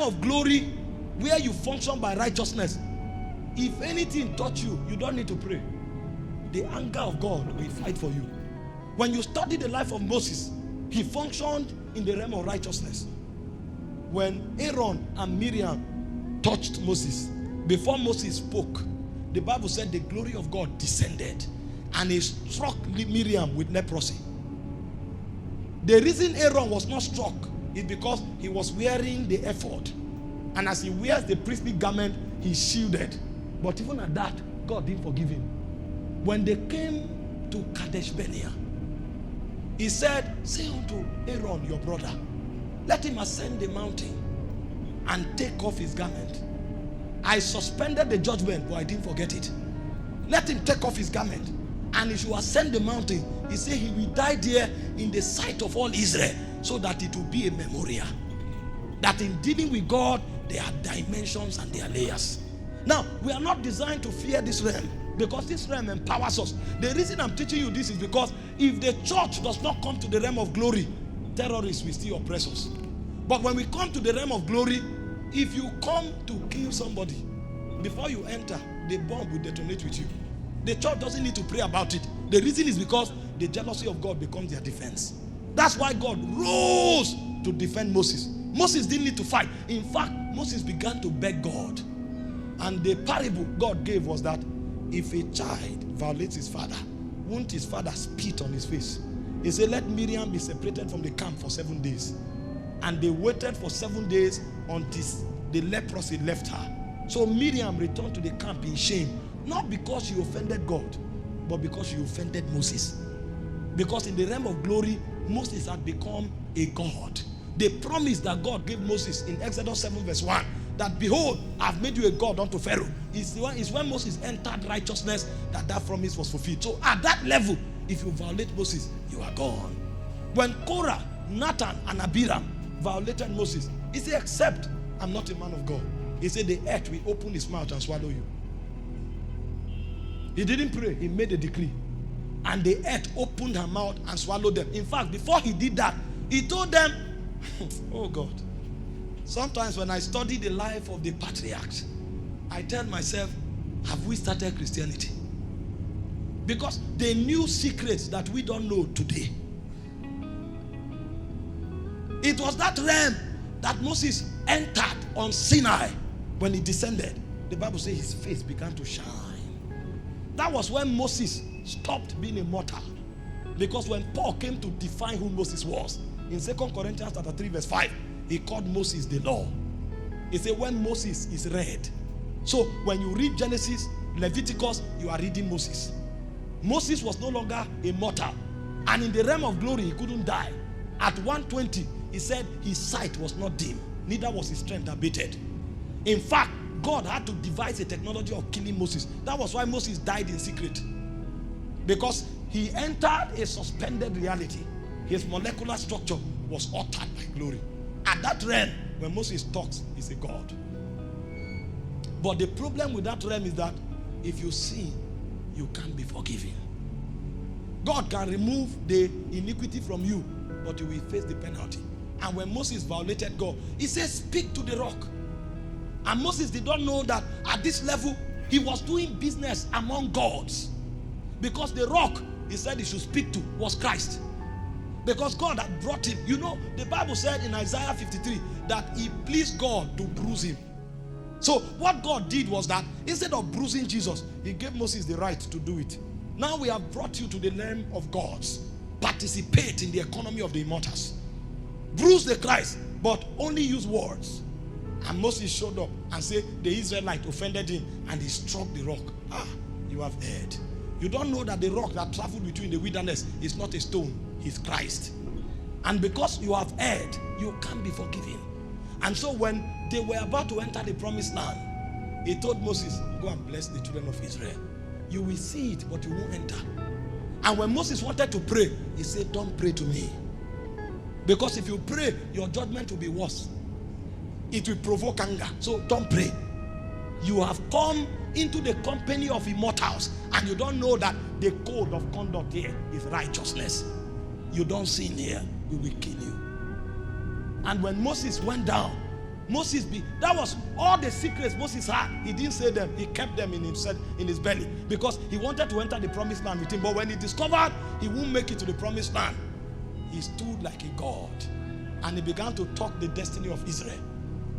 of glory, where you function by righteousness, if anything touch you, you don't need to pray. The anger of God will fight for you. When you study the life of Moses, he functioned in the realm of righteousness. When Aaron and Miriam touched Moses, before Moses spoke, the Bible said the glory of God descended and he struck Miriam with leprosy. The reason Aaron was not struck is because he was wearing the ephod. And as he wears the priestly garment, he's shielded. But even at that, God didn't forgive him. When they came to Kadesh Barnea, he said, say unto Aaron your brother, let him ascend the mountain and take off his garment. I suspended the judgment, but I didn't forget it. Let him take off his garment, and he should ascend the mountain. He said he will die there in the sight of all Israel, so that it will be a memorial. That in dealing with God, there are dimensions and there are layers. Now, we are not designed to fear this realm, because this realm empowers us. The reason I'm teaching you this is because if the church does not come to the realm of glory, terrorists will still oppress us. But when we come to the realm of glory, if you come to kill somebody, before you enter, the bomb will detonate with you. The church doesn't need to pray about it. The reason is because the jealousy of God becomes their defense. That's why God rose to defend Moses. Moses didn't need to fight. In fact, Moses began to beg God. And the parable God gave was that if a child violates his father, won't his father spit on his face? He said, let Miriam be separated from the camp for 7 days. And they waited for 7 days until the leprosy left her. So Miriam returned to the camp in shame, not because she offended God, but because she offended Moses. Because in the realm of glory, Moses had become a god. The promise that God gave Moses in Exodus 7 verse 1, that behold, I've made you a god unto Pharaoh, is when Moses entered righteousness that promise was fulfilled. So at that level, if you violate Moses, you are gone. When Korah, Nathan, and Abiram violated Moses, he said, except I'm not a man of God. He said the earth will open its mouth and swallow you. He didn't pray, he made a decree. And the earth opened her mouth and swallowed them. In fact, before he did that, he told them, oh God, sometimes when I study the life of the patriarchs, I tell myself, have we started Christianity? Because they knew secrets that we don't know today. It was that realm that Moses entered on Sinai. When he descended, the Bible says his face began to shine. That was when Moses stopped being a mortal. Because when Paul came to define who Moses was, in 2 Corinthians chapter 3 verse 5, he called Moses the law. He said when Moses is read. So when you read Genesis, Leviticus, you are reading Moses. Moses was no longer a mortal. And in the realm of glory, he couldn't die. At 120, he said his sight was not dim, neither was his strength abated. In fact, God had to devise a technology of killing Moses. That was why Moses died in secret. Because he entered a suspended reality. His molecular structure was altered by glory. At that realm, when Moses talks, he's a God. But the problem with that realm is that if you sin, you can't be forgiven. God can remove the iniquity from you, but you will face the penalty. And when Moses violated God, he says, speak to the rock. And Moses did not know that at this level, he was doing business among gods. Because the rock he said he should speak to was Christ. Because God had brought him. You know, the Bible said in Isaiah 53 that he pleased God to bruise him. So what God did was that instead of bruising Jesus, he gave Moses the right to do it. Now we have brought you to the realm of gods. Participate in the economy of the immortals. Bruise the Christ, but only use words. And Moses showed up and said the Israelite offended him and he struck the rock. Ah, you have heard. You don't know that the rock that traveled with you in the wilderness is not a stone, it's Christ. And because you have erred, you can't be forgiven. And so when they were about to enter the promised land, he told Moses, go and bless the children of Israel. You will see it, but you won't enter. And when Moses wanted to pray, he said, don't pray to me. Because if you pray, your judgment will be worse. It will provoke anger. So don't pray. You have come into the company of immortals and you don't know that the code of conduct here is righteousness. You don't sin here, we will kill you. And when Moses went down, that was all the secrets Moses had. He didn't say them. He kept them in himself, in his belly, because he wanted to enter the promised land with him. But when he discovered he won't make it to the promised land, he stood like a god, and he began to talk the destiny of Israel.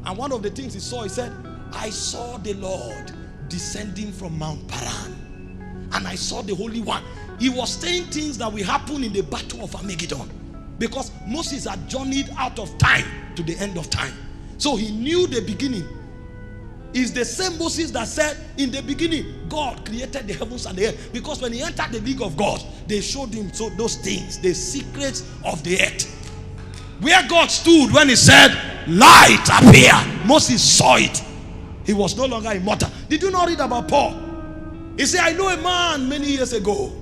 And one of the things he saw, he said, I saw the Lord descending from Mount Paran, and I saw the Holy One. He was saying things that will happen in the battle of Armageddon, because Moses had journeyed out of time to the end of time. So he knew the beginning. It's the same Moses that said, in the beginning, God created the heavens and the earth. Because when he entered the league of God, they showed him those things, the secrets of the earth. Where God stood when he said, light appear, Moses saw it. He was no longer immortal. Did you not read about Paul? He said, I know a man many years ago.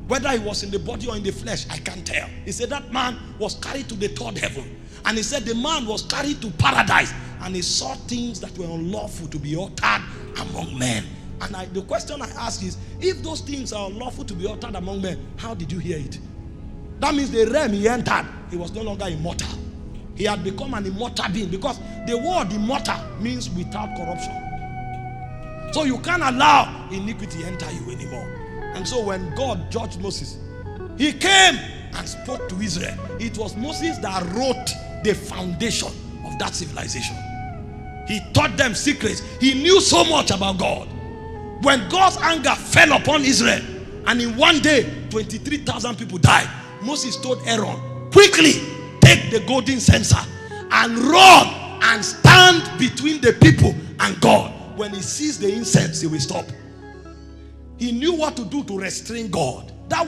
Whether he was in the body or in the flesh, I can't tell. He said that man was carried to the third heaven. And he said the man was carried to paradise. And he saw things that were unlawful to be uttered among men. And the question I ask is, if those things are unlawful to be uttered among men, how did you hear it? That means the realm he entered, he was no longer immortal. He had become an immortal being, because the word immortal means without corruption. So you can't allow iniquity enter you anymore. And so when God judged Moses, he came and spoke to Israel. It was Moses that wrote the foundation of that civilization. He taught them secrets. He knew so much about God. When God's anger fell upon Israel, and in one day 23,000 people died, Moses told Aaron, quickly take the golden censer and run and stand between the people and God. When he sees the incense, he will stop. He knew what to do to restrain God.